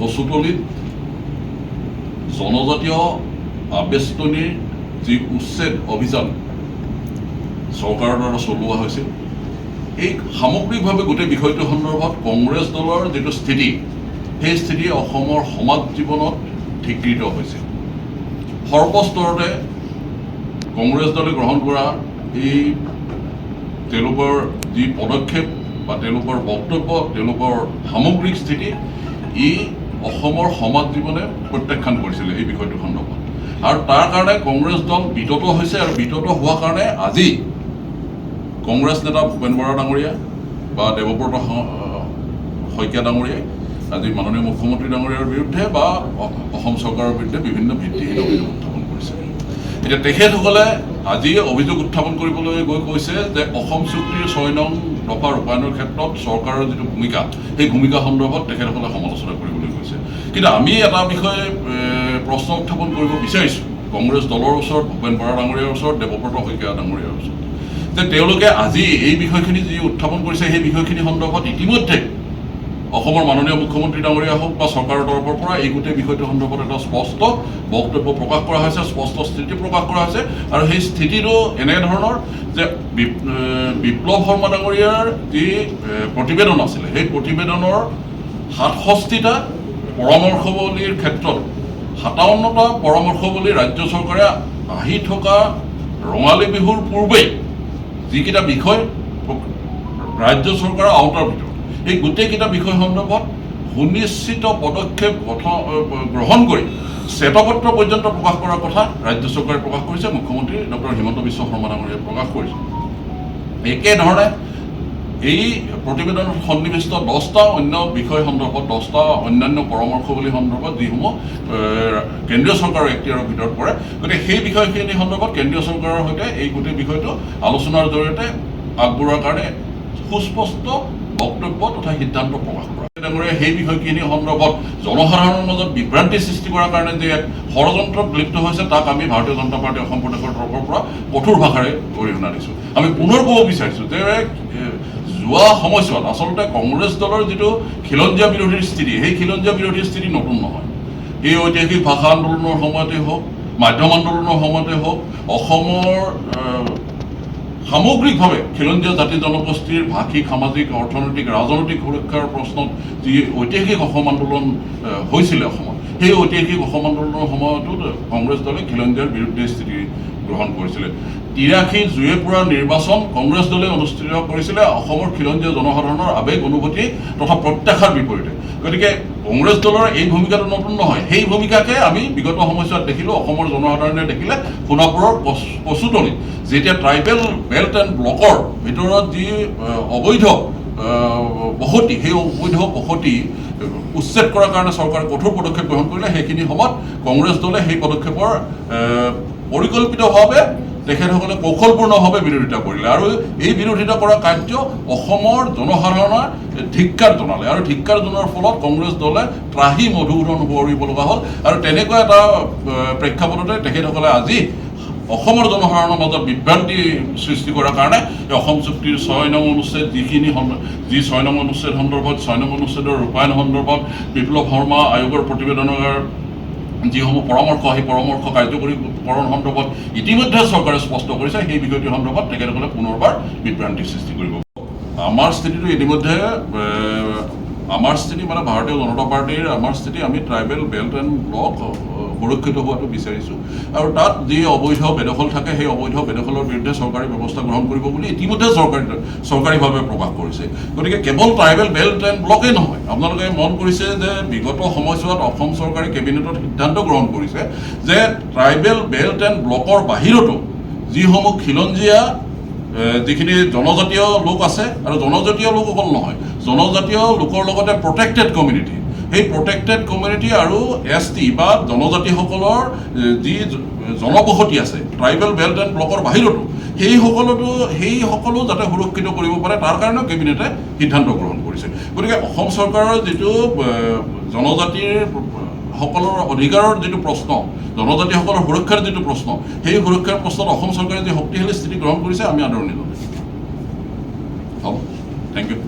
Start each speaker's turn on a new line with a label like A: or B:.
A: কচুতলিত জনজাতীয় আবেষ্টনীৰ যি উচ্ছেদ অভিযান চৰকাৰৰ দ্বাৰা চলোৱা হৈছিল, এই সামগ্ৰিকভাৱে গোটেই বিষয়টোৰ সন্দৰ্ভত কংগ্ৰেছ দলৰ যিটো স্থিতি, সেই স্থিতি অসমৰ সমাজ জীৱনত ধিকৃত হৈছে। সৰ্বস্তৰতে কংগ্ৰেছ দলে গ্ৰহণ কৰা এই তেওঁলোকৰ যি পদক্ষেপ বা তেওঁলোকৰ বক্তব্য, তেওঁলোকৰ সামগ্ৰিক স্থিতি, ই অসমৰ সমাজ জীৱনে প্ৰত্যাখ্যান কৰিছিলে এই বিষয়টোৰ সন্দৰ্ভত। আৰু তাৰ কাৰণে কংগ্ৰেছ দল বিতত হৈছে, আৰু বিতত হোৱাৰ কাৰণে আজি কংগ্ৰেছ নেতা ভূপেন বৰা ডাঙৰীয়া বা দেৱব্ৰত শইকীয়া ডাঙৰীয়াই আজি মাননীয় মুখ্যমন্ত্ৰী ডাঙৰীয়াৰ বিৰুদ্ধে বা অসম চৰকাৰৰ বিৰুদ্ধে বিভিন্ন ভিত্তিহীন অভিযোগ উত্থাপন কৰিছে। এতিয়া তেখেতসকলে আজি অভিযোগ উত্থাপন কৰিবলৈ গৈ কৈছে যে অসম চুক্তিৰ ৬ নং দফা ৰূপায়ণৰ ক্ষেত্ৰত চৰকাৰৰ যিটো ভূমিকা, সেই ভূমিকা সন্দৰ্ভত তেখেতসকলে সমালোচনা কৰিবলৈ গৈছে। কিন্তু আমি এটা বিষয়ে প্ৰশ্ন উত্থাপন কৰিব বিচাৰিছোঁ কংগ্ৰেছ দলৰ ওচৰত, ভূপেন বৰা ডাঙৰীয়াৰ ওচৰত, দেৱব্ৰত শইকীয়া ডাঙৰীয়াৰ ওচৰত, যে তেওঁলোকে আজি এই বিষয়খিনি যি উত্থাপন কৰিছে সেই বিষয়খিনি সন্দৰ্ভত ইতিমধ্যে অসমৰ মাননীয় মুখ্যমন্ত্ৰী ডাঙৰীয়া হওক বা চৰকাৰৰ তৰফৰ পৰা এই গোটেই বিষয়টোৰ সন্দৰ্ভত এটা স্পষ্ট বক্তব্য প্ৰকাশ কৰা হৈছে, স্পষ্ট স্থিতি প্ৰকাশ কৰা হৈছে। আৰু সেই স্থিতিটো এনেধৰণৰ যে বিপ্লৱ শৰ্মা ডাঙৰীয়াৰ যি প্ৰতিবেদন আছিলে, সেই প্ৰতিবেদনৰ ৬৭টা পৰামৰ্শৱলীৰ ক্ষেত্ৰত ৫৭টা পৰামৰ্শৱলী ৰাজ্য চৰকাৰে আহি থকা ৰঙালী বিহুৰ পূৰ্বেই যিকেইটা বিষয় ৰাজ্য চৰকাৰৰ আওতাৰ ভিতৰত, এই গোটেইকেইটা বিষয় সন্দৰ্ভত সুনিশ্চিত পদক্ষেপ গ্ৰহণ কৰি শ্বেতপত্ৰ পৰ্যন্ত প্ৰকাশ কৰাৰ কথা ৰাজ্য চৰকাৰে প্ৰকাশ কৰিছে, মুখ্যমন্ত্ৰী ডক্টৰ হিমন্ত বিশ্ব শৰ্মা ডাঙৰীয়াই প্ৰকাশ কৰিছে। একেধৰণে এই প্ৰতিবেদনত সন্নিৱিষ্ট 10টা অন্য বিষয় সন্দৰ্ভত, 10টা অন্যান্য পৰামৰ্শৱলী সন্দৰ্ভত যিসমূহ কেন্দ্ৰীয় চৰকাৰৰ এখতিয়াৰৰ ভিতৰত পৰে, গতিকে সেই বিষয়খিনি সন্দৰ্ভত কেন্দ্ৰীয় চৰকাৰৰ সৈতে এই গোটেই বিষয়টো আলোচনাৰ জৰিয়তে আগবঢ়োৱাৰ কাৰণে সুস্পষ্ট বক্তব্য তথা সিদ্ধান্ত প্ৰকাশ কৰা। ডাঙৰীয়াই সেই বিষয়খিনি সন্দৰ্ভত জনসাধাৰণৰ মাজত বিভ্ৰান্তি সৃষ্টি কৰাৰ কাৰণে যে ষড়যন্ত্ৰত লিপ্ত হৈছে, তাক আমি ভাৰতীয় জনতা পাৰ্টী অসম প্ৰদেশৰ তৰফৰ পৰা কঠোৰ ভাষাৰে অৰিহণা দিছোঁ। আমি পুনৰ ক'ব বিচাৰিছোঁ যে যোৱা সময়ছোৱাত আচলতে কংগ্ৰেছ দলৰ যিটো খিলঞ্জীয়া বিৰোধীৰ স্থিতি, সেই খিলঞ্জীয়া বিৰোধীৰ স্থিতি নতুন নহয়। এই ঐতিহাসিক ভাষা আন্দোলনৰ সময়তে হওক, মাধ্যম আন্দোলনৰ সময়তে হওক, অসমৰ সামগ্ৰিকভাৱে খিলঞ্জীয়া জাতি জনগোষ্ঠীৰ ভাষিক, সামাজিক, অৰ্থনৈতিক, ৰাজনৈতিক সুৰক্ষাৰ প্ৰশ্নত যি ঐতিহাসিক অসম আন্দোলন হৈছিলে অসমত, সেই ঐতিহাসিক অসম আন্দোলনৰ সময়তো কংগ্ৰেছ দলে খিলঞ্জীয়াৰ বিৰুদ্ধে স্থিতি গ্ৰহণ কৰিছিলে। ৮৩ জুয়ে পুৰা নিৰ্বাচন কংগ্ৰেছ দলে অনুষ্ঠিত কৰিছিলে অসমৰ খিলঞ্জীয়া জনসাধাৰণৰ আৱেগ, অনুভূতি তথা প্ৰত্যাশাৰ বিপৰীতে। গতিকে কংগ্ৰেছ দলৰ এই ভূমিকাটো নতুন নহয়। সেই ভূমিকাকে আমি বিগত সময়ছোৱাত দেখিলোঁ। অসমৰ জনসাধাৰণে দেখিলে সোণাপুৰৰ কচুতলিত যেতিয়া ট্ৰাইবেল বেল্ট এণ্ড ব্লকৰ ভিতৰত যি অবৈধ বসতি, সেই অবৈধ বসতি উচ্ছেদ কৰাৰ কাৰণে চৰকাৰে কঠোৰ পদক্ষেপ গ্ৰহণ কৰিলে, সেইখিনি সময়ত কংগ্ৰেছ দলে সেই পদক্ষেপৰ পৰিকল্পিতভাৱে তেখেতসকলে কৌশলপূৰ্ণভাৱে বিৰোধিতা কৰিলে। আৰু এই বিৰোধিতা কৰা কাৰ্য অসমৰ জনসাধাৰণৰ ধিক্কাৰ জনালে, আৰু ধিক্কাৰ জনোৱাৰ ফলত কংগ্ৰেছ দলে ত্ৰাহি মধুসূদন কৰিব লগা হ'ল। আৰু তেনেকুৱা এটা প্ৰেক্ষাপটতে তেখেতসকলে আজি অসমৰ জনসাধাৰণৰ মাজত বিভ্ৰান্তি সৃষ্টি কৰাৰ কাৰণে অসম চুক্তিৰ ৬ নং অনুচ্ছেদ যি ৬ নং অনুচ্ছেদ সন্দৰ্ভত, ৬ নং অনুচ্ছেদৰ ৰূপায়ণ সন্দৰ্ভত বিপ্লৱ শৰ্মা আয়োগৰ প্ৰতিবেদনৰ যিসমূহ পৰামৰ্শ, সেই পৰামৰ্শ কাৰ্যকৰীকৰণ সন্দৰ্ভত ইতিমধ্যে চৰকাৰে স্পষ্ট কৰিছে। সেই বিষয়টোৰ সন্দৰ্ভত তেখেতসকলে পুনৰবাৰ বিভ্ৰান্তিৰ সৃষ্টি কৰিব। আমাৰ স্থিতিটো ইতিমধ্যে, আমাৰ স্থিতি মানে ভাৰতীয় জনতা পাৰ্টীৰ আমাৰ স্থিতি, আমি ট্ৰাইবেল বেল্ট এণ্ড ব্লক সুৰক্ষিত হোৱাটো বিচাৰিছোঁ। আৰু তাত যি অবৈধ বেদখল থাকে, সেই অবৈধ বেদখলৰ বিৰুদ্ধে চৰকাৰী ব্যৱস্থা গ্ৰহণ কৰিব বুলি ইতিমধ্যে চৰকাৰীভাৱে প্ৰকাশ কৰিছে। গতিকে কেৱল ট্ৰাইবেল বেল্ট এণ্ড ব্লকেই নহয়, আপোনালোকে মন কৰিছে যে বিগত সময়ছোৱাত অসম চৰকাৰে কেবিনেটত সিদ্ধান্ত গ্ৰহণ কৰিছে যে ট্ৰাইবেল বেল্ট এণ্ড ব্লকৰ বাহিৰতো যিসমূহ খিলঞ্জীয়া যিখিনি জনজাতীয় লোক আছে, আৰু জনজাতীয় লোক অকল নহয়, জনজাতীয় লোকৰ লগতে প্ৰটেক্টেড কমিউনিটি, সেই প্ৰটেক্টেড কমিউনিটি আৰু ST বা জনজাতিসকলৰ যি জনবসতি আছে ট্ৰাইবেল বেল্ট এণ্ড ব্লকৰ বাহিৰতো, সেই সকলো যাতে সুৰক্ষিত কৰিব পাৰে, তাৰ কাৰণেও কেবিনেটে সিদ্ধান্ত গ্ৰহণ কৰিছে। গতিকে অসম চৰকাৰৰ যিটো জনজাতিৰ সকলৰ অধিকাৰৰ যিটো প্ৰশ্ন, জনজাতিসকলৰ সুৰক্ষাৰ যিটো প্ৰশ্ন, সেই সুৰক্ষাৰ প্ৰশ্নত অসম চৰকাৰে যি শক্তিশালী স্থিতি গ্ৰহণ কৰিছে, আমি আদৰণি জনাইছোঁ। হ'ব, থেংক ইউ।